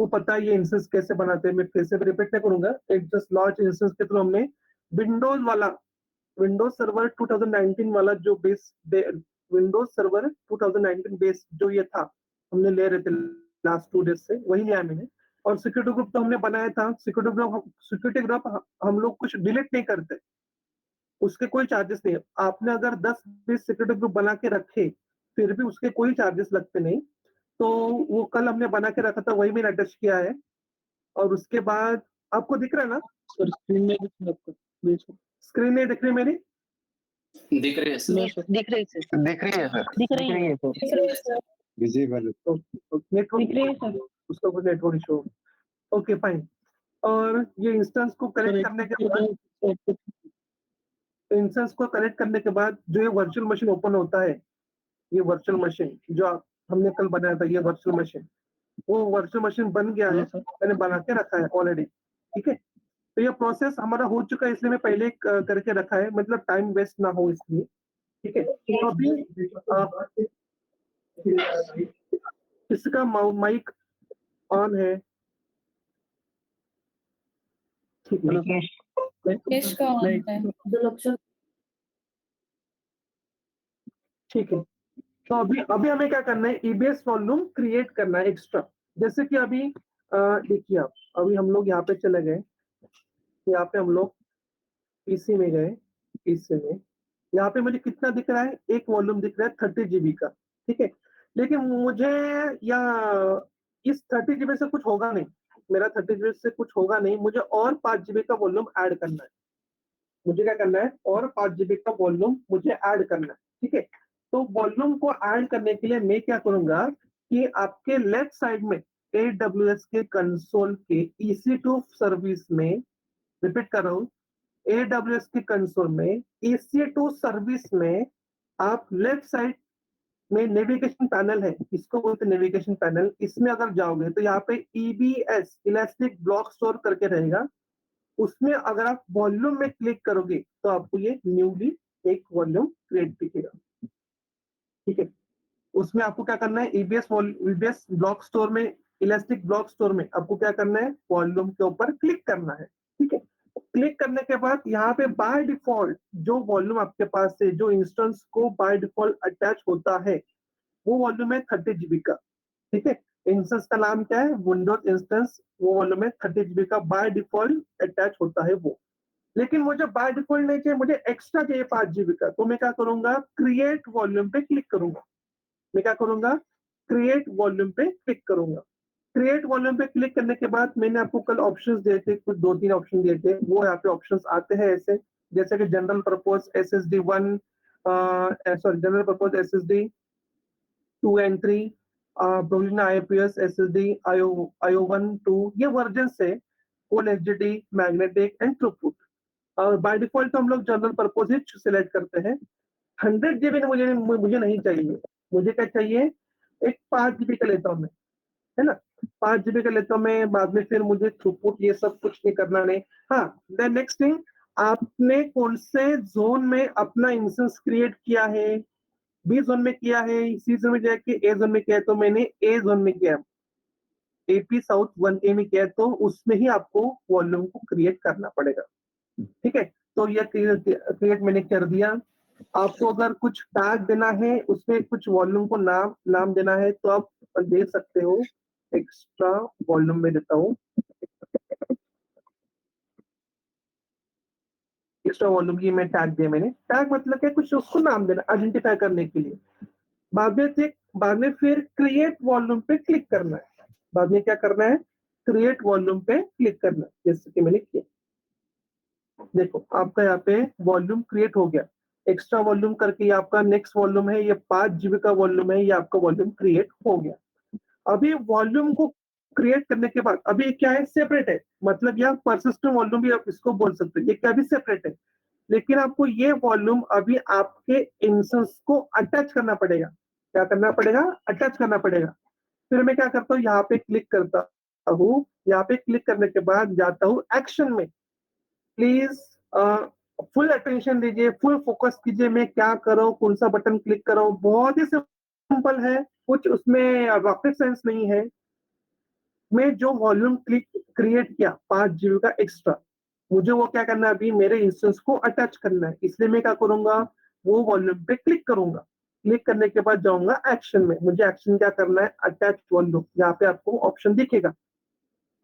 वो पता है ये इंस्टेंस कैसे बनाते हैं, मैं फिर से रिपीट नहीं करूंगा। एक जस्ट लॉन्च इंस्टेंस के थ्रू हमने विंडोज वाला, विंडोज सर्वर 2019 वाला जो बेस, विंडोज सर्वर 2019 बेस जो ये था, हमने ले रहे थे लास्ट 2 डेज से, वही लिया मैंने। और सिक्योरिटी ग्रुप तो हमने बनाया था। सिक्योरिटी ग्रुप हम लोग कुछ डिलीट नहीं करते, उसके कोई चार्जेस नहीं है। आपने अगर 10-20 सिक्योरिटी ग्रुप बना के रखे, फिर भी उसके कोई चार्जेस लगते नहीं। तो वो कल हमने बना के रखा था, वही मैंने अटैच किया है। और उसके बाद आपको दिख रहा है ना सर स्क्रीन में दिख रहा है आपको? स्क्रीन नहीं दिख रही मेरी? दिख रही है सर। दिख रही है सर। दिख रही है सर। दिख रही है सर। विजिबल नेटवर्क दिख रही है सर। उसका कुछ नेटवर्क इशू। Okay fine. और ये इंस्टेंस को कनेक्ट करने के बाद, इंस्टेंस को कनेक्ट करने के बाद जो ये वर्चुअल मशीन ओपन होता है, ये वर्चुअल मशीन जो हमने कल बनाया था, ये वर्चुअल मशीन, वो वर्चुअल मशीन बन गया है, मैंने बना के रखा है ऑलरेडी। ठीक है, तो ये प्रोसेस हमारा हो चुका है, इसलिए मैं पहले करके रखा है, मतलब टाइम वेस्ट ना हो इसलिए। ठीक है, तो अभी इसका माइक ऑन है? ठीक है, ठीक है। तो अभी हमें क्या करना है, ईबीएस वॉल्यूम क्रिएट करना है एक्स्ट्रा। जैसे कि अभी देखिए आप, अभी हम लोग यहाँ पे चले गए, यहाँ पे हम लोग पीसी में गए, पीसी में यहाँ पे मुझे कितना दिख रहा है, एक वॉल्यूम दिख रहा है 30 जीबी का। ठीक है, लेकिन मुझे या इस 30 जीबी से कुछ होगा नहीं, मेरा 30 जीबी से कुछ होगा नहीं, मुझे और 5 जीबी का वॉल्यूम ऐड करना है। मुझे क्या करना है, और 5 जीबी का वॉल्यूम मुझे ऐड करना है। ठीक है, तो वॉल्यूम को ऐड करने के लिए मैं क्या करूंगा कि आपके लेफ्ट साइड में AWS के कंसोल के EC2 सर्विस में, रिपीट कर रहा हूं, AWS के कंसोल में EC2 सर्विस में आप लेफ्ट साइड में नेविगेशन पैनल है, इसको बोलते हैं नेविगेशन पैनल। इसमें अगर जाओगे तो यहाँ पे EBS इलास्टिक ब्लॉक स्टोर करके रहेगा। उसमें अगर आप वॉल्यूम में क्लिक करोगे तो आपको ये न्यूली एक वॉल्यूम क्रिएट दिखेगा। ठीक है, उसमें आपको क्या करना है, EBS ब्लॉक स्टोर में, इलास्टिक ब्लॉक स्टोर में आपको क्या करना है, वॉल्यूम के ऊपर क्लिक करना है। ठीक है, क्लिक करने के बाद यहाँ पे बाय डिफॉल्ट जो वॉल्यूम आपके पास है, जो इंस्टेंस को बाय डिफॉल्ट अटैच होता है, वो वॉल्यूम है 30 जीबी का। ठीक है, इंस्टेंस का नाम क्या है, विंडोज इंस्टेंस, वो वॉल्यूम है 30 जीबी का, बाय डिफॉल्ट अटैच होता है वो। लेकिन मुझे बाय डिफॉल्ट नहीं चाहिए, मुझे एक्स्ट्रा चाहिए 5 जीबी का। तो मैं क्या करूंगा, क्रिएट वॉल्यूम पे क्लिक करूंगा। मैं क्या करूंगा, क्रिएट वॉल्यूम पे क्लिक करूंगा। क्रिएट वॉल्यूम पे क्लिक करने के बाद मैंने आपको कल ऑप्शंस दिए थे, कुछ 2-3 ऑप्शन दिए थे, वो यहाँ पे ऑप्शंस आते हैं ऐसे, जैसे कि general purpose SSD 1, sorry general purpose SSD 2 and 3, provisional IPS SSD IO 1 2, ये वर्जन है, full HDD, magnetic and throughput. और बाय डिफॉल्ट तो हम लोग जनरल पर्पस ही सिलेक्ट करते हैं। 100 जीबी मुझे नहीं चाहिए, मुझे क्या चाहिए, एक 5 जीबी का लेता हूँ मैं, है ना, 5 जीबी का लेता हूँ मैं, बाद में फिर मुझे थ्रूपुट ये सब कुछ नहीं करना नहीं। हाँ, द नेक्स्ट थिंग, आपने कौन से जोन में अपना इंस्टेंस क्रिएट किया है, B जोन में किया है, C जोन में जाके A जोन में किया है, तो मैंने A जोन में किया, AP साउथ 1A में किया है, तो उसमें ही आपको वॉल्यूम को क्रिएट करना पड़ेगा। ठीक है, तो ये क्रिएट मैंने कर दिया। आपको अगर कुछ टैग देना है, उसमें कुछ वॉल्यूम को नाम देना है, तो आप दे सकते हो। एक्स्ट्रा वॉल्यूम में देता हूँ, एक्स्ट्रा वॉल्यूम की मैं टैग दिया मैंने। टैग मतलब क्या, कुछ उसको नाम देना आइडेंटिफाई करने के लिए। बाद में फिर क्रिएट वॉल्यूम पे क्लिक करना है। बाद में क्या करना है, क्रिएट वॉल्यूम पे क्लिक करना है, जैसे कि मैंने किया। देखो आपका यहाँ पे वॉल्यूम क्रिएट हो गया। एक्स्ट्रा वॉल्यूम करके ये आपका नेक्स्ट वॉल्यूम है, ये 5 जीबी का वॉल्यूम है, ये आपका वॉल्यूम क्रिएट हो गया। अभी वॉल्यूम को क्रिएट करने के बाद अभी क्या है, सेपरेट है, मतलब यह परसिस्टेंट वॉल्यूम भी आप इसको बोल सकते हैं, ये क्या भी सेपरेट है। लेकिन आपको ये वॉल्यूम अभी आपके इंस्टेंस को अटैच करना पड़ेगा। क्या करना पड़ेगा, अटैच करना पड़ेगा। फिर मैं क्या करता हूँ, यहाँ पे क्लिक करता हूँ, यहाँ पे क्लिक करने के बाद जाता हूँ एक्शन में। प्लीज फुल अटेंशन दीजिए, फुल फोकस कीजिए, मैं क्या कर रहा हूँ, कौन सा बटन क्लिक कर रहा हूँ। बहुत ही सिंपल है, कुछ उसमें रॉकेट साइंस नहीं है। में जो वॉल्यूम क्रिएट किया 5 GB का एक्स्ट्रा, मुझे वो क्या करना है, अभी मेरे इंस्टेंस को अटैच करना है। इसलिए मैं क्या करूंगा, वो वॉल्यूम पे क्लिक करूंगा। क्लिक करने के बाद जाऊंगा एक्शन में। मुझे एक्शन क्या करना है, अटैच वॉल्यूम, यहाँ पे आपको ऑप्शन दिखेगा।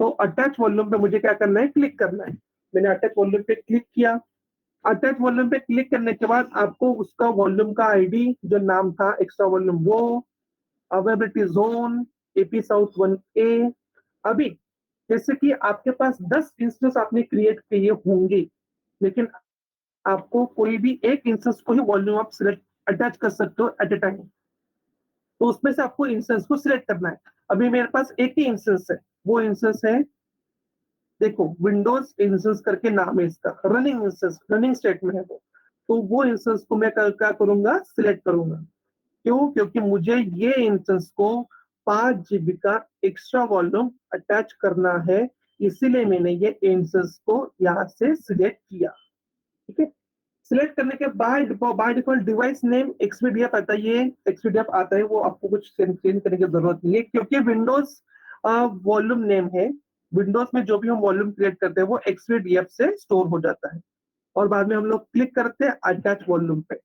तो अटैच वॉल्यूम पे मुझे क्या करना है, क्लिक करना है। मैंने अटैच वॉल्यूम पे क्लिक किया। अटैच वॉल्यूम पे क्लिक करने के बाद आपको उसका वॉल्यूम का आईडी जो नाम था एक्स्ट्रा वॉल्यूम, वो availability zone AP south 1A। अभी जैसे कि आपके पास 10 इंस्टेंस आपने क्रिएट किए होंगे, लेकिन आपको कोई भी एक इंस्टेंस को ही वॉल्यूम आप सिलेक्ट अटैच कर सकते हो एट ए टाइम। तो उसमें से आपको इंस्टेंस को सिलेक्ट करना है। अभी मेरे पास एक ही इंस्टेंस है, वो इंस्टेंस है, देखो विंडोज इंस्टेंस करके नाम है इसका, रनिंग इंस्टेंस, रनिंग स्टेट में है वो। तो वो इंस्टेंस को मैं क्या करूंगा, सिलेक्ट करूंगा। क्यों? क्योंकि मुझे ये इंस्टेंस को 5 GB का एक्स्ट्रा वॉल्यूम अटैच करना है, इसीलिए मैंने ये इंस्टेंस को यहाँ से सिलेक्ट किया। ठीक है, सिलेक्ट करने के बाद बाय डिफॉल्ट डिवाइस नेम एक्सपीडीएफ आता है, ये एक्सपीडीएफ आता है, वो आपको कुछ चेंज करने की जरूरत नहीं है, क्योंकि विंडोज वॉल्यूम नेम है। विंडोज में जो भी हम वॉल्यूम क्रिएट करते हैं वो एक्सपीडीएफ से स्टोर हो जाता है। और बाद में हम लोग क्लिक करते हैं अटैच वॉल्यूम पे।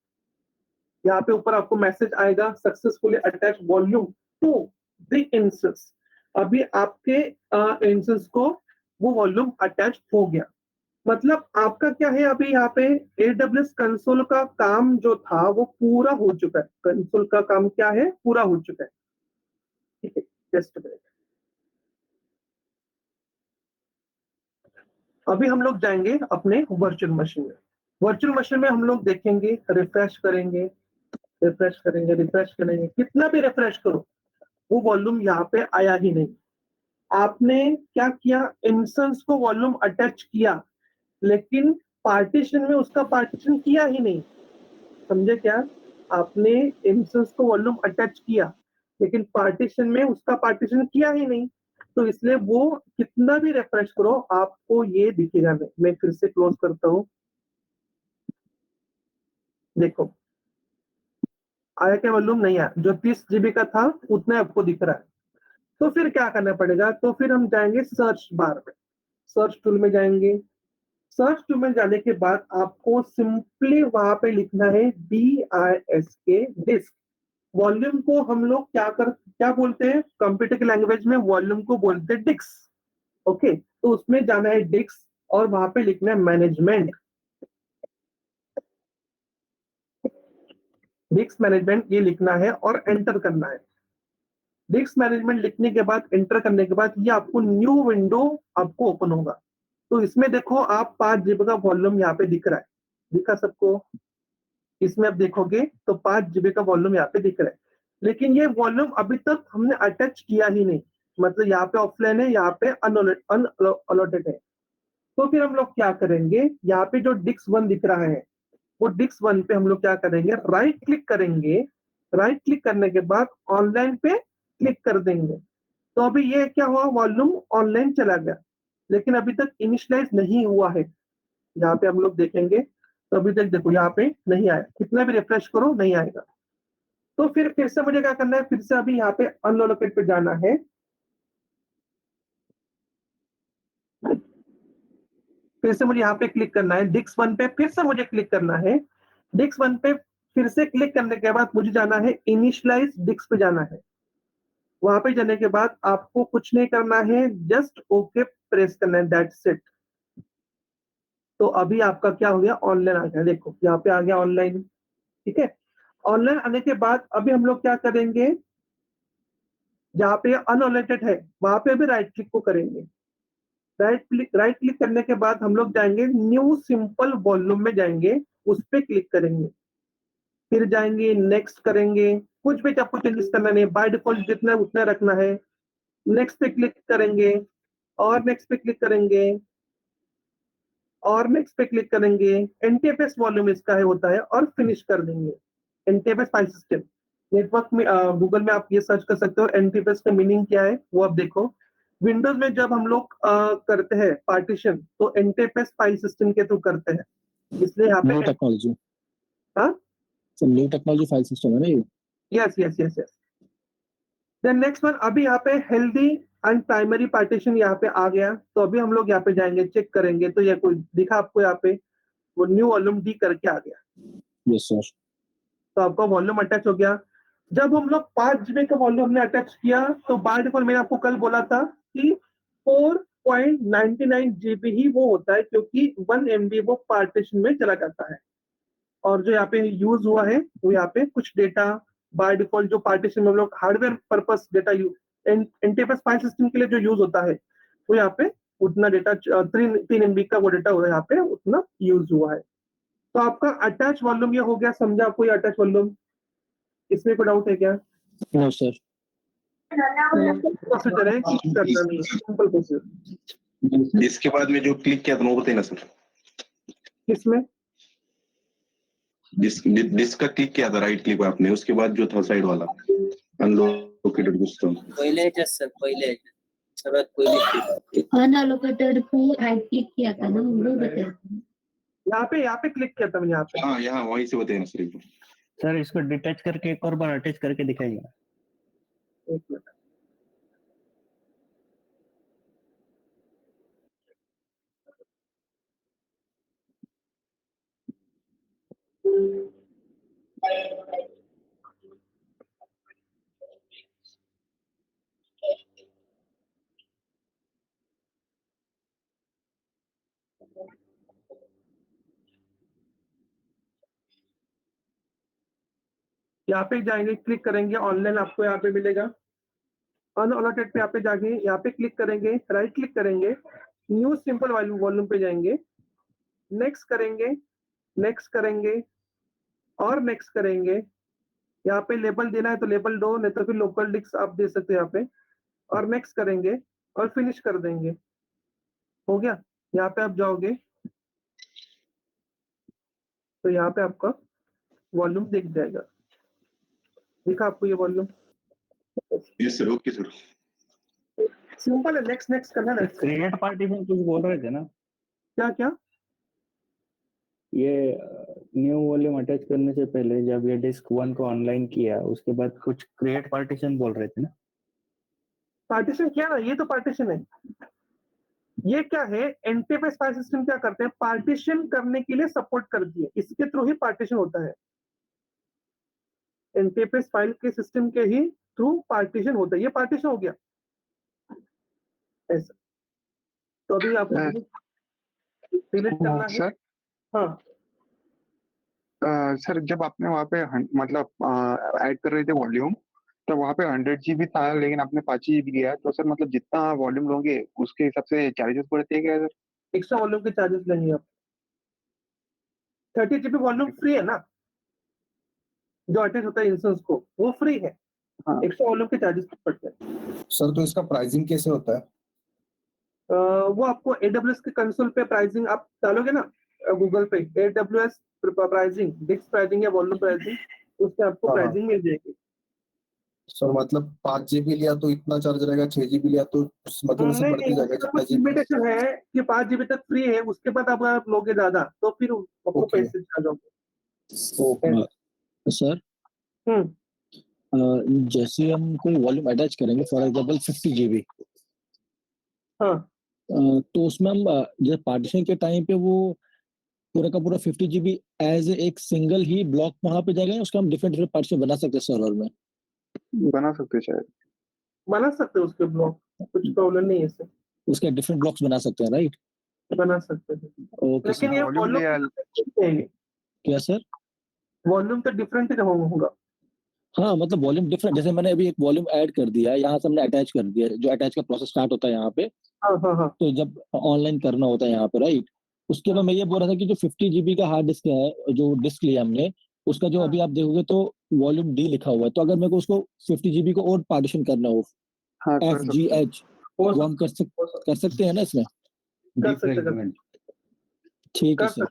यहाँ पे ऊपर आपको मैसेज आएगा, successfully attach volume to the instance. अभी आपके इंस्टेंस को वो वॉल्यूम अटैच हो गया। मतलब आपका क्या है, अभी यहाँ पे AWS कंसोल का काम जो था वो पूरा हो चुका है। कंसोल का काम क्या है, पूरा हो चुका है। ठीक है, जस्ट मिनट। अभी हम लोग जाएंगे अपने वर्चुअल मशीन में। वर्चुअल मशीन में हम लोग देखेंगे, रिफ्रेश करेंगे, रिफ्रेश करेंगे, रिफ्रेश करेंगे, कितना भी रिफ्रेश करो वो वॉल्यूम यहाँ पे आया ही नहीं। आपने क्या किया, इंस्टेंस को वॉल्यूम अटैच किया, लेकिन पार्टीशन में उसका पार्टीशन किया ही नहीं। समझे क्या? आपने इंस्टेंस को वॉल्यूम अटैच किया, लेकिन पार्टीशन में उसका पार्टीशन किया ही नहीं। तो इसलिए वो कितना भी रिफ्रेश करो आपको ये दिखेगा नहीं। मैं फिर से क्लोज करता हूँ, देखो आया क्या, वॉल्यूम नहीं आया। जो 30 GB का था उतना आपको दिख रहा है। तो फिर क्या करना पड़ेगा, तो फिर हम जाएंगे सर्च बार में, सर्च टूल में जाएंगे। सर्च टूल में जाने के बाद आपको सिंपली वहां पे लिखना है DISK, डिस्क। वॉल्यूम को हम लोग क्या बोलते हैं कंप्यूटर की लैंग्वेज में, वॉल्यूम को बोलते हैं डिक्स। ओके, तो उसमें जाना है डिक्स और वहां पे लिखना है मैनेजमेंट, डिस्क मैनेजमेंट ये लिखना है और एंटर करना है। डिस्क मैनेजमेंट लिखने के बाद, एंटर करने के बाद ये आपको न्यू विंडो आपको ओपन होगा। तो इसमें देखो आप 5 GB का वॉल्यूम यहाँ पे दिख रहा है, दिखा सबको? इसमें आप देखोगे तो 5 GB का वॉल्यूम यहाँ पे दिख रहा है, लेकिन ये वॉल्यूम अभी तक हमने अटैच किया ही नहीं। मतलब यहाँ पे ऑफलाइन है, यहाँ पे अनअलॉटेड है। तो फिर हम लोग क्या करेंगे, यहाँ पे जो डिक्स 1 दिख रहा है, वो डिक्स 1 पे हम लोग क्या करेंगे, राइट क्लिक करेंगे। राइट क्लिक करने के बाद ऑनलाइन पे क्लिक कर देंगे। तो अभी ये क्या हुआ, वॉल्यूम ऑनलाइन चला गया, लेकिन अभी तक इनिशियलाइज नहीं हुआ है। यहाँ पे हम लोग देखेंगे तो अभी तक देखो यहाँ पे नहीं आया, कितना भी रिफ्रेश करो नहीं आएगा। तो फिर से मुझे क्या करना है, फिर से अभी यहाँ पे अनलोकेट पे जाना है। फिर से मुझे यहाँ पे क्लिक करना है, डिक्स 1 पे फिर से मुझे क्लिक करना है। डिक्स 1 पे फिर से क्लिक करने के बाद मुझे जाना है इनिशियलाइज डिक्स पे जाना है। वहां पे जाने के बाद आपको कुछ नहीं करना है, जस्ट ओके प्रेस करना है, दैट्स इट। तो अभी आपका क्या हो गया, ऑनलाइन आ गया। देखो यहाँ पे आ गया ऑनलाइन। ठीक है, ऑनलाइन आने के बाद अभी हम लोग क्या करेंगे, जहाँ पे अनअलॉटेड है वहां पे भी राइट क्लिक को करेंगे। राइट क्लिक करने के बाद हम लोग जाएंगे न्यू सिंपल वॉल्यूम में जाएंगे, उस पर क्लिक करेंगे। फिर जाएंगे नेक्स्ट करेंगे, कुछ भी आपको चेंजेस करना नहीं, बाय डिफॉल्ट जितना उतना रखना है। नेक्स्ट पे क्लिक करेंगे और नेक्स्ट पे क्लिक करेंगे और नेक्स्ट पे क्लिक करेंगे। एनटीएफएस वॉल्यूम इसका है होता है, और फिनिश कर देंगे। एनटीएफएस फाइल सिस्टम नेटवर्क में, गूगल में आप ये सर्च कर सकते हो एनटीएफएस का मीनिंग क्या है वो आप देखो। विंडोज में जब हम लोग करते हैं पार्टीशन तो एनटीएफएस फाइल सिस्टम के थ्रू करते हैं, इसलिए यहाँ पे न्यू टेक्नोलॉजी, हाँ न्यू टेक्नोलॉजी फाइल सिस्टम है ना ये। Yes yes yes yes. Then next one, अभी यहाँ पे हेल्दी एंड प्राइमरी पार्टीशन यहाँ पे आ गया। तो अभी हम लोग यहाँ पे जाएंगे, चेक करेंगे, तो ये कोई दिखा आपको यहाँ पे वो न्यू वॉल्यूम डी करके आ गया। Yes sir. तो आपका वॉल्यूम अटैच हो गया। जब हम लोग 5 GB का वॉल्यूम हमने अटैच किया तो बाय डिफॉल्ट मैंने आपको कल बोला था कि 4.99 GB ही वो होता है, क्योंकि 1 MB वो पार्टीशन में चला जाता है। और जो यहाँ पे यूज हुआ है वो यहाँ पे कुछ डेटा बाय डिफॉल्ट जो पार्टीशन में हम लोग hardware purpose data NTFS file system के लिए जो यूज होता है वो यहाँ पे उतना डेटा 3 MB का वो डेटा हो यहाँ पे उतना यूज हुआ है। तो आपका अटैच वॉल्यूम ये हो गया, समझा आपको ये अटैच वॉल्यूम? इसमें कोई डाउट है क्या? No sir. प्रोसीजर है, कुछ करना नहीं है, सिंपल प्रोसीजर। इसके बाद में जो क्लिक किया था वो बताइए ना सर। किसमें? डिस्क का क्लिक किया था, राइट क्लिक आपने, उसके बाद जो था साइड वाला अनलोकेटेड कुछ तो पहले ह्याच्यात सर, पहले ह्याच्यात सगळ्यात पहिले अनअलोकेटेड पे राइट क्लिक किया था ना हम लोग बताए थे। यहाँ पे क्लिक किया था मैंने यहाँ पे। हाँ यहाँ वहीं से बताइए ना सर एक बार। सर इसको डिटैच करके एक और बार अटैच करके दिखाइए। एक मिनट। यहाँ पे जाएंगे, क्लिक करेंगे, ऑनलाइन आपको यहाँ पे मिलेगा। अनअलोटेड पे यहाँ पे जाके यहाँ पे क्लिक करेंगे, राइट क्लिक करेंगे, न्यू सिंपल वॉल्यूम पे जाएंगे, नेक्स्ट करेंगे, नेक्स्ट करेंगे और नेक्स्ट करेंगे। यहाँ पे लेबल देना है तो लेबल दो, नहीं तो फिर लोकल डिस्क आप दे सकते हैं यहाँ पे, और नेक्स्ट करेंगे और फिनिश कर देंगे। हो गया। यहाँ पे आप जाओगे तो यहाँ पे आपका वॉल्यूम दिख जाएगा। दिखा आपको ये volume? Yes sir, okay sir. Simple है, नेक्स्ट नेक्स्ट करना है। क्रिएट पार्टीशन कुछ बोल रहे थे ना? क्या क्या? ये न्यू वॉल्यूम अटैच करने से पहले जब ये डिस्क 1 को ऑनलाइन किया उसके बाद कुछ क्रिएट पार्टीशन बोल रहे थे ना? पार्टीशन किया ना, ये तो पार्टीशन है। ये क्या है, एनटीएफएस फाइल सिस्टम क्या करते हैं, पार्टीशन करने के लिए सपोर्ट करती है, इसके थ्रू ही पार्टीशन होता है। एनटीएफएस फाइल के सिस्टम के ही थ्रू पार्टीशन होता है। ये पार्टीशन हो गया ऐसा। तो अभी आपको डिलीट करना है। सर हाँ सर जब आपने वहाँ पे मतलब ऐड कर रहे थे वॉल्यूम, तो वहाँ पे 100 GB था लेकिन आपने 5 GB लिया, तो सर मतलब जितना वॉल्यूम लोगे उसके हिसाब से चार्जेस पड़ते हैं क्या सर? एक्स्ट्रा वॉल्यूम के चार्जेस लेंगे आप। 30 GB वॉल्यूम फ्री है ना, जो अटैच होता है इंस्टेंस को, वो फ्री है। हाँ। एक्स्ट्रा वॉल्यूम के चार्जेस पड़ते हैं। सर तो इसका प्राइसिंग कैसे होता है? वो आपको AWS के कंसोल पे प्राइसिंग आप डालोगे ना, गूगल पे AWS प्राइसिंग, डिस्क प्राइसिंग या वॉल्यूम प्राइसिंग, उसमें आपको हाँ। प्राइसिंग मिल जाएगी। सर मतलब 5 GB लिया तो इतना चार्ज रहेगा, 6 GB लिया तो मतलब उससे बढ़ती जाएगा जितना GB? लिमिटेशन है कि 5 GB तक फ्री है, उसके बाद अगर आप लोगे ज्यादा तो फिर आपको Okay. पैसे चार्ज होंगे। ओके सर हम्म जैसे हम कोई वॉल्यूम अटैच करेंगे फॉर एग्जांपल 50 GB, हाँ तो उसमें हम जैसे पार्टीशन के टाइम पे वो पूरा का पूरा 50 GB एज एक सिंगल ही ब्लॉक वहां पे जाएगा, उसका हम डिफरेंट डिफरेंट पार्ट्स में बना सकते हैं सर्वर में? बना सकते हैं शायद। बना सकते हो उसके ब्लॉक, कुछ प्रॉब्लम नहीं है इससे, उसके डिफरेंट ब्लॉक्स बना सकते हैं, राइट? बना सकते हैं। ओके लेकिन सर। ये वॉल्यूम लिया क्या सर? वॉल्यूम तो डिफरेंट ही होगा। हाँ मतलब वॉल्यूम डिफरेंट, जैसे मैंने अभी एक वॉल्यूम ऐड कर दिया, यहाँ से हमने अटैच कर दिया, जो अटैच का प्रोसेस स्टार्ट होता है यहाँ पे, हाँ हाँ हाँ तो जब ऑनलाइन करना होता है यहाँ पे, राइट? उसके बाद मैं ये बोल रहा था कि जो 50 GB का हार्ड डिस्क है, जो डिस्क लिया हमने, उसका जो अभी आप देखोगे तो वॉल्यूम डी लिखा हुआ है, तो अगर मेरे को उसको 50 GB को और पार्टीशन करना हो, हाँ कर सकते हैं। FGH, वो हम कर सकते हैं ना इसमें? कर सकते हैं। ठीक है कर सर।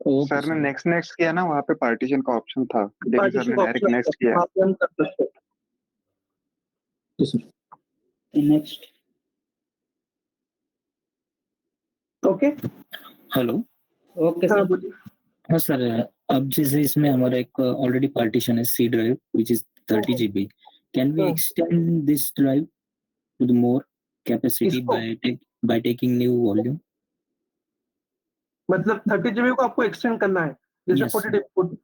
ओके सर ने सर। नेक्स्ट किया ना, वहाँ पे पार्टीशन का ऑप्शन था, लेकिन सर पार्टीशन ने डायरेक्ट नेक्स्ट किया। वहाँ पे हम कर सकते हैं। Okay sir. Next. Okay hello. Okay हाँ सर। बोलिए। हाँ सर, अब जैसे इसमें हमारा एक ऑलरेडी पार्टीशन है C drive which is 30 GB, can we हाँ। Extend this drive? with more capacity इसको? by taking new volume? मतलब 30 जीबी को आपको एक्सटेंड करना है जैसे Yes, 40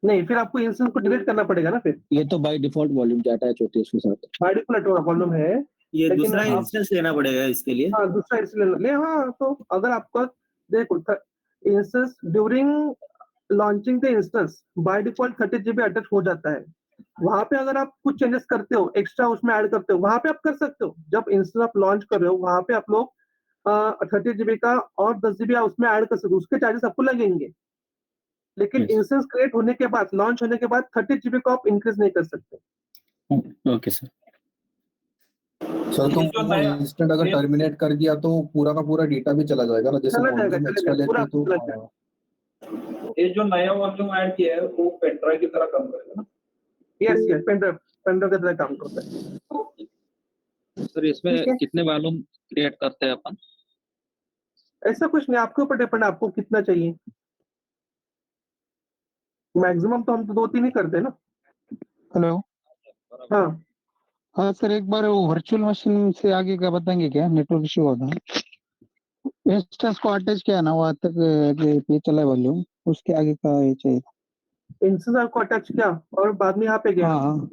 नहीं, फिर आपको इंस्टेंस को डिलीट करना पड़ेगा ना। फिर ये तो बाय डिफॉल्ट वॉल्यूम क्या अटैच होती है उसके साथ। बाय डिफॉल्ट वॉल्यूम है, ये लेकिन दूसरा आप- इंस्टेंस लेना पड़ेगा इसके लिए। हाँ दूसरा इसलिए ले। हाँ तो अगर आपका देखो instance during launching the instance by default 30 GB attach हो जाता है। वहां पे अगर आप कुछ चेंजेस करते हो, एक्स्ट्रा उसमें ऐड करते हो, वहां पे आप कर सकते हो। जब इंस्टेंस आप लॉन्च कर रहे हो वहां पे आप लोग 30 जीबी का और 10 जीबी उसमें ऐड कर सकते हो, उसके चार्जेस आपको लगेंगे। लेकिन Yes. इंस्टेंस क्रिएट होने के बाद, लॉन्च होने के बाद 30 जीबी को आप इंक्रीज नहीं कर सकते। okay sir. सर तो वो इंस्टेंट अगर टर्मिनेट कर दिया तो पूरा का पूरा डेटा भी चला जाएगा ना, जैसे चला जाएगा, वॉल्यूम चला एक्स्ट्रा जाएगा, लेते पूरा हैं तो चला जाएगा। ये जो नया वॉल्यूम ऐड किया है वो पेनड्राइव की तरह काम करेगा ना? यस यस, पेनड्राइव की तरह काम करता है। सर इसमें ठीक है। कितने वॉल्यूम क्रिएट करते हैं अपन? ऐसा कुछ नहीं, आपके ऊपर डिपेंड, आपको कितना चाहिए। मैक्सिमम तो हम तो 2-3 ही करते हैं ना। हेलो। हाँ हाँ सर, एक बार वो वर्चुअल मशीन से आगे का बताएंगे क्या? नेटवर्क इशू होता है। इंस्टेंस को अटैच किया ना वहाँ तक ये चला है वॉल्यूम, उसके आगे का ये चाहिए। इंस्टेंस आपको अटैच किया और बाद में यहाँ पे गया, हाँ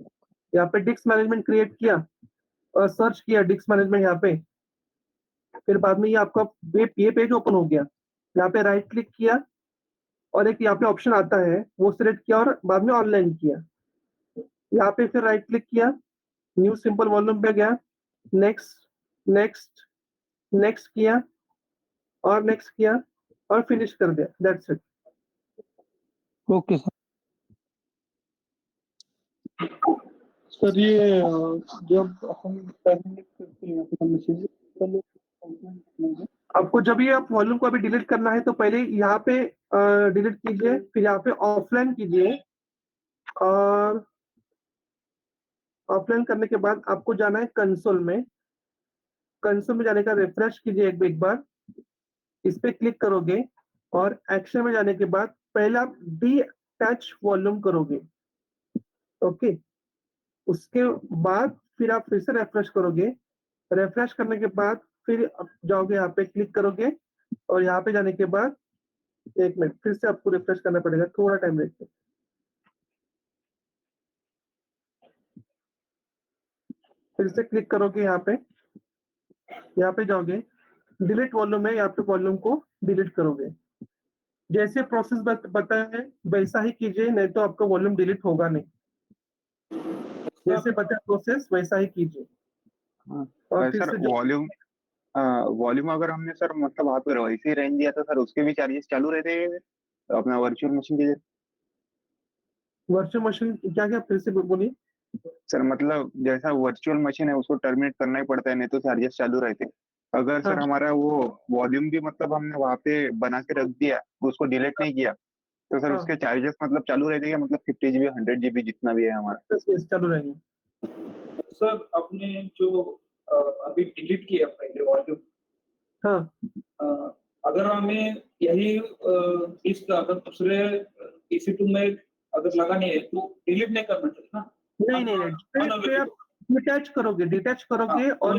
यहाँ पे डिस्क मैनेजमेंट क्रिएट किया और सर्च किया डिस्क मैनेजमेंट यहाँ पे। फिर बाद में ये आपका ये पेज ओपन हो गया। यहाँ पे राइट क्लिक किया और एक यहाँ पे ऑप्शन आता है वो सिलेक्ट किया और बाद में ऑनलाइन किया। यहाँ पे फिर राइट क्लिक किया, न्यू सिंपल वॉल्यूम पे गया, नेक्स्ट नेक्स्ट नेक्स्ट किया और नेक्स्ट किया और फिनिश कर दिया। That's it. Okay sir. Sir ये जब हम टर्मिनेट करते हैं अपना मैसेज पहले आपको जब ये आप वॉल्यूम को अभी डिलीट करना है तो पहले यहाँ पे डिलीट कीजिए, फिर यहाँ पे ऑफलाइन कीजिए और ऑफलाइन करने के बाद आपको जाना है कंसोल में। कंसोल में जाने का रिफ्रेश कीजिए एक बार, इस पे क्लिक करोगे और एक्शन में जाने के बाद पहले आप डीअटैच वॉल्यूम करोगे। ओके, उसके बाद फिर आप फिर से रिफ्रेश करोगे। रिफ्रेश करने के बाद फिर आप जाओगे, यहाँ पे क्लिक करोगे और यहाँ पे जाने के बाद 1 मिनट फिर से आपको रिफ्रेश करना पड़ेगा, थोड़ा टाइम लेके। फिर से क्लिक करोगे, यहाँ पे जाओगे, डिलीट वॉल्यूम है, यहाँ पे वॉल्यूम को डिलीट करोगे। जैसे प्रोसेस बताया है वैसा ही कीजिए, नहीं तो आपका वॉल्यूम डिलीट होगा नहीं। जैसे बताया प्रोसेस वैसा ही कीजिए। और फिर सर से वॉल्यूम अगर हमने सर मतलब वहाँ पे वैसे ही रेंज दिया था सर, उसके भी चार्जेस चालू रहते हैं अपना वर्चुअल मशीन के? वर्चुअल मशीन क्या क्या फिर से बोलिए। सर मतलब जैसा वर्चुअल मशीन है उसको टर्मिनेट करना ही पड़ता है, नहीं तो चार्जेस चालू रहते हैं। अगर सर हमारा वो वॉल्यूम भी मतलब हमने वहाँ पे बना के रख दिया, उसको डिलीट नहीं किया, तो सर उसके चार्जेस मतलब चालू रहते हैं, मतलब 50 GB 100 GB जितना भी है हमारा चालू रहेंगे। सर अपने जो अभी डिलीट किया पहले वॉल्यूम, हाँ अगर हमें यही इसका अगर दूसरे EC2 में अगर लगानी है तो डिलीट नहीं करना चाहिए ना? नहीं, डिटैच करोगे और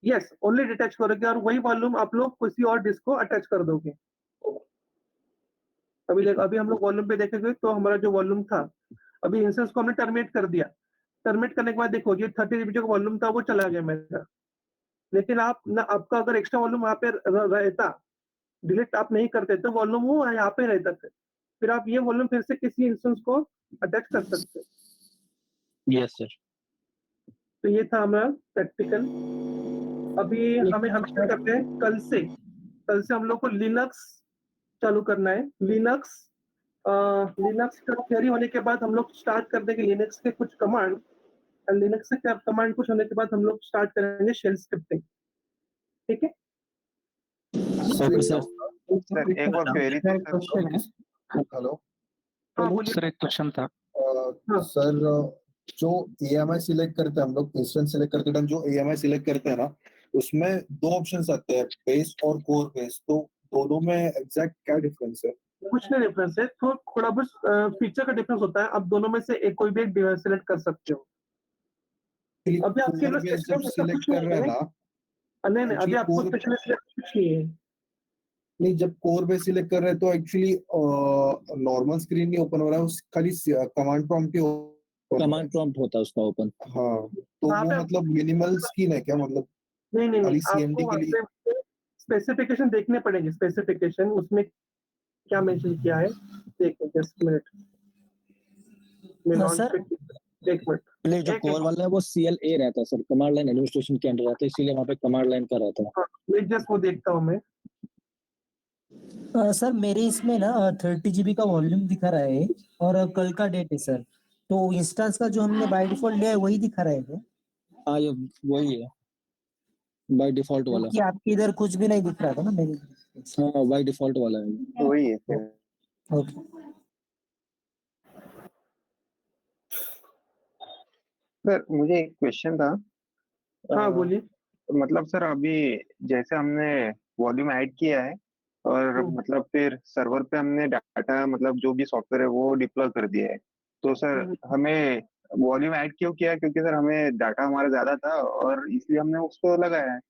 यस ओनली डिटैच करोगे और वही वॉल्यूम आप लोग किसी और डिस्क को अटैच कर दोगे। अभी हम लोग वॉल्यूम पे देखेंगे तो हमारा जो वॉल्यूम था, अभी इंस्टेंस को हमने टर्मिनेट कर दिया। टर्मिनेट करने के बाद देखो ये 30 जीबी का वॉल्यूम था वो चला गया मेरा। लेकिन आपका अगर एक्स्ट्रा वॉल्यूम वहाँ पे रहता, डिलीट आप नहीं करते तो वॉल्यूम वो यहाँ पे रहता फिर आप ये वॉल्यूम फिर से किसी इंस्टेंस को अटैच कर सकते। Yes sir. तो ये था हमारा प्रैक्टिकल। अभी हम क्या करते हैं, कल से हम लोग को लिनक्स चालू करना है। लिनक्स का थियरी होने के बाद हम लोग स्टार्ट कर देंगे लिनक्स के कुछ कमांड। लिनक्स के कमांड कुछ होने के बाद हम लोग स्टार्ट करेंगे शेल स्क्रिप्टिंग। ठीक है ओके सर। सर एक और क्वेरी थी सर। हेलो सर एक क्वेश्चन था सर, जो AMI सिलेक्ट करते हैं हम लोग, इंस्टेंस सिलेक्ट करते टाइम जो AMI सिलेक्ट करते हैं ना, उसमें 2 ऑप्शंस आते हैं, बेस और कोर बेस। तो दोनों में एग्जैक्ट क्या डिफरेंस है? कुछ नहीं डिफरेंस है, थोड़ा बहुत फीचर का डिफरेंस होता है। आप दोनों में से कोई भी एक सिलेक्ट कर सकते हो। अभी आपके core लिए base जब special select कुछ नहीं कर रहे हैं है। ना, नहीं नहीं, अभी actually आपको core स्पेशल कुछ नहीं है। नहीं, जब कोर बेस सिलेक्ट कर रहे हैं तो एक्चुअली नॉर्मल स्क्रीन नहीं ओपन हो रहा है, उस खाली कमांड प्रॉम्प्ट ही open हो रहा कमांड प्रॉम्प्ट होता है उसका ओपन। है। हाँ, तो वहाँ वो पे मतलब मिनिमल स्क्रीन है क्या, मतलब नहीं नहीं नहीं, खाली आपको सीएमडी के वहाँ लिए? पे स्पेसिफिकेशन देखने पड़ेंगे। स्पेसिफिकेशन उसमें क्या मेंशन किया है, देखो जस्ट मिनट मैं लॉन्च सर पे, एक मिनट। पहले जो कोर वाला है वो CLA रहता है सर, कमांड लाइन एडमिनिस्ट्रेशन के अंडर रहता है, इसीलिए वहाँ पे कमांड लाइन का रहता है। हाँ, मैं जस्ट वो देखता हूँ मैं। सर मेरे इसमें ना 30 GB का वॉल्यूम दिखा रहा है और कल का डेट है सर, तो इंस्टेंस का जो हमने बाय डिफॉल्ट लिया है वही दिखा रहा है क्या? हाँ ये वही है बाय डिफॉल्ट वाला। क्योंकि आपके इधर कुछ भी नहीं दिख रहा था ना मेरे। हाँ बाय डिफॉल्ट वाला है। वही है। ओके सर मुझे एक क्वेश्चन था। हाँ अ, बोलिए। मतलब सर अभी जैसे हमने वॉल्यूम ऐड किया है और मतलब फिर सर्वर पे हमने डाटा मतलब जो भी सॉफ्टवेयर है वो डिप्लॉय कर दिया है, तो सर हमें वॉल्यूम ऐड क्यों किया? क्योंकि सर हमें डाटा हमारा ज्यादा था और इसलिए हमने उसको लगाया है।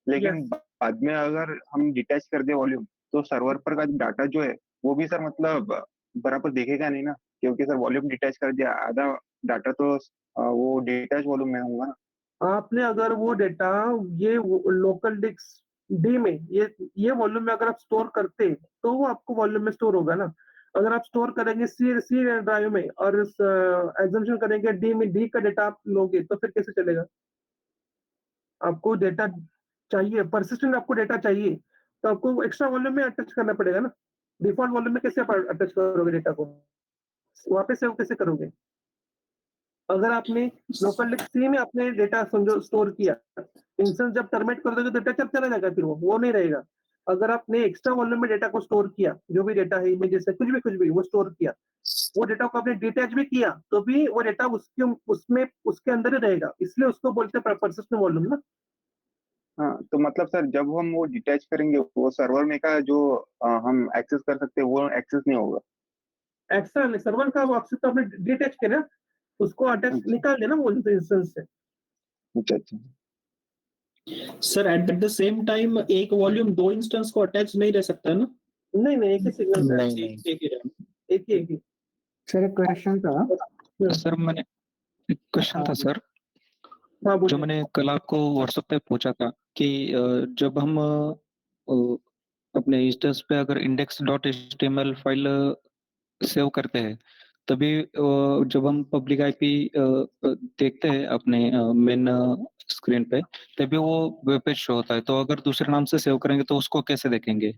लेकिन Yes. बाद में अगर हम डिटैच कर दे वॉल्यूम तो सर्वर पर का डाटा जो है वो भी सर मतलब बराबर देखेगा नहीं ना, क्योंकि सर वॉल्यूम डिटैच कर दिया, आधा डाटा तो वो डिटैच वॉल्यूम में होगा ना। आपने अगर वो डेटा ये लोकल डिस्क डी में ये वॉल्यूम में अगर आप स्टोर करते तो वो आपको वॉल्यूम में स्टोर होगा ना। अगर आप स्टोर करेंगे सी ड्राइव में और एजम्पशन करेंगे डी में, डी का डेटा आप लोगे तो फिर कैसे चलेगा? आपको डेटा चाहिए, परसिस्टेंट आपको डेटा चाहिए, तो आपको एक्स्ट्रा वॉल्यूम में अटैच करना पड़ेगा ना। डिफॉल्ट वॉल्यूम में कैसे आप अटैच करोगे डेटा को? वहां पे सेव कैसे करोगे? अगर आपने लोकल डिस्क सी में आपने डेटा समझो स्टोर किया, इंस्टेंस जब टर्मिनेट कर दोगे तो डेटा चल चला जाएगा, फिर वो नहीं रहेगा। अगर आपने एक्स्ट्रा वॉल्यूम में डेटा को स्टोर किया, जो भी डेटा है इमेजेस है कुछ भी वो स्टोर किया, वो डेटा को आपने डिटैच भी किया तो भी वो डेटा उसके अंदर ही रहेगा, इसलिए उसको बोलते हैं परसिस्टेंट वॉल्यूम ना। हाँ, तो मतलब सर जब हम वो डिटैच करेंगे वो सर्वर में का जो हम एक्सेस कर सकते हैं वो एक्सेस नहीं होगा। एक्स्ट्रा सर्वर का एक्सेस तो आपने डिटैच किया ना, उसको अटैच निकाल देना वो इंस्टेंस से। अच्छा अच्छा। Sir at the same time एक वॉल्यूम दो इंस्टेंस को अटैच नहीं रह सकता है ना? नहीं नहीं, एक ही सिग्नल है, नहीं एक ही रहना। एक ही। सर एक क्वेश्चन था। सर मैंने एक क्वेश्चन था सर, हाँ जो बोलिए। मैंने कल आपको व्हाट्सएप पे पूछा था कि जब हम अपने इंस्टेंस पे अगर index.html फाइल सेव करते हैं तभी जब हम पब्लिक आईपी देखते हैं अपने मेन स्क्रीन पे तभी वो वेब पेज शो होता है, तो अगर दूसरे नाम से सेव करेंगे तो उसको कैसे देखेंगे,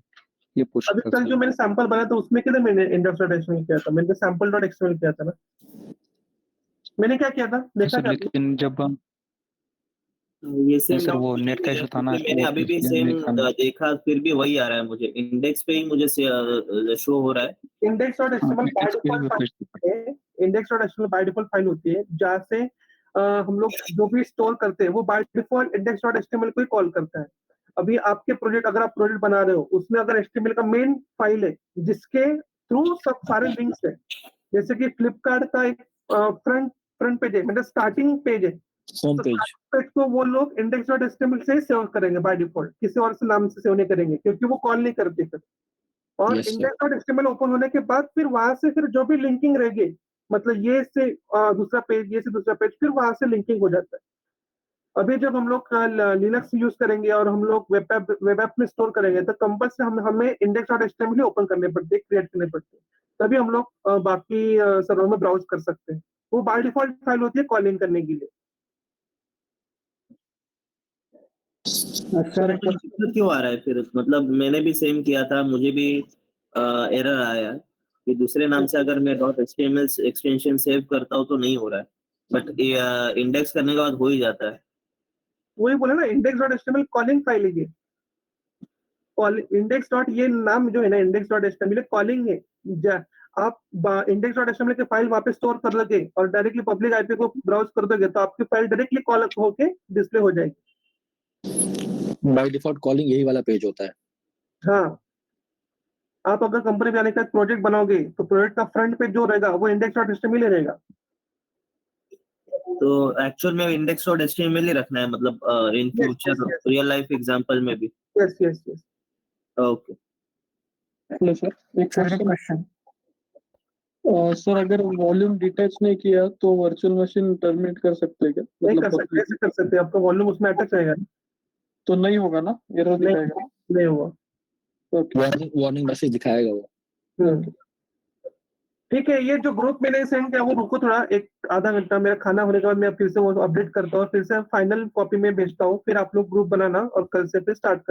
ये पूछ अभी रहा कल था जो मैंने सैंपल बनाया था उसमें किधर मैंने index.html किया था? मैंने तो sample.xml किया था ना। मैंने क्या किया था देखा सर। क्या आपने? लेकिन जब हम ये सेम सर डाउट वो मुझे नेट भी कैश है, था ना, क्योंकि मैंने वो अभी भी इसलिए सेम हमने काम देखा, फिर भी वही आ रहा है, मुझे इंडेक्स पे ही मुझे शो हो रहा है। index.html बाय इंडेक्स पे डिफॉल्ट वेब पेज फाइल है। index.html बाय डिफॉल्ट फाइल होती है जहाँ से हम लोग जो भी स्टोर करते हैं वो बाय डिफॉल्ट index.html को ही कॉल करता है। अभी आपके प्रोजेक्ट, अगर आप प्रोजेक्ट बना रहे हो उसमें अगर HTML का मेन फाइल है जिसके थ्रू सब सारे लिंक्स है, जैसे कि फ्लिपकार्ट का एक फ्रंट पेज है, मतलब स्टार्टिंग पेज है, होम तो पेज। पेज को वो लोग index.html से सेव करेंगे बाय डिफॉल्ट, किसी और से नाम से सेव नहीं करेंगे क्योंकि वो कॉल नहीं करते फिर। और यस सर। index.html ओपन होने के बाद फिर वहां से फिर जो भी लिंकिंग रहेगी, मतलब ये से दूसरा पेज, ये से दूसरा पेज, फिर वहां से लिंकिंग हो जाता है। अभी जब हम लोग लिनक्स यूज करेंगे और हम लोग वेब ऐप में स्टोर करेंगे तो कंपल्सरी हमें index.html ही ओपन करने पड़ते हैं, क्रिएट करने पड़ते हैं, तभी हम लोग बाकी सर्वर में ब्राउज कर सकते हैं। वो बाय डिफॉल्ट फाइल होती है कॉलिंग करने के लिए। सर तो दिक्कत क्यों आ रहा है फिर? मतलब मैंने भी सेम किया था, मुझे भी एरर आया कि दूसरे नाम से अगर मैं .html एक्सटेंशन सेव करता हूँ तो नहीं हो रहा है, बट इंडेक्स करने के बाद हो ही जाता है। वही बोला ना, index.html कॉलिंग फाइल है ये। इंडेक्स डॉट ये नाम जो है ना, index.html कॉलिंग है। आप index.html के फाइल वहां पे स्टोर कर लोगे और डायरेक्टली पब्लिक आईपी को ब्राउज कर दोगे तो आपकी फाइल डायरेक्टली कॉल होके डिस्प्ले हो जाएगी। बाय डिफॉल्ट कॉलिंग यही वाला पेज होता है। हाँ, आप अगर कंपनी में आने का प्रोजेक्ट बनाओगे तो प्रोजेक्ट का फ्रंट पेज जो रहेगा वो index.html ही रहेगा। तो एक्चुअल में इंडेक्स डॉट एचटीएमएल ही रखना है, मतलब इन Yes, future yes. Real life example में भी। Yes yes yes okay hello sir, एक क्वेश्चन। सर अगर वॉल्यूम डिटैच नहीं किया तो वर्चुअल मशीन टर्मिनेट कर सकते हैं क्या? नहीं कर मतलब सकते, ऐसे कर सकते हैं, आपका वॉल्यूम उसमें अटक रहेगा, तो नहीं होगा ना, एरर नहीं दिखाएगा? नहीं होगा। ओके, वार्निंग मैसेज दिखाएगा वो। हम्म। ठीक है, ये जो ग्रुप मैंने सेंड किया वो रुको थोड़ा, एक आधा घंटा, मेरा खाना होने के बाद मैं फिर से वो अपडेट करता हूँ, फिर से फाइनल कॉपी में भेजता हूँ, फिर आप लोग ग्रुप बनाना और कल से फिर स्टार्ट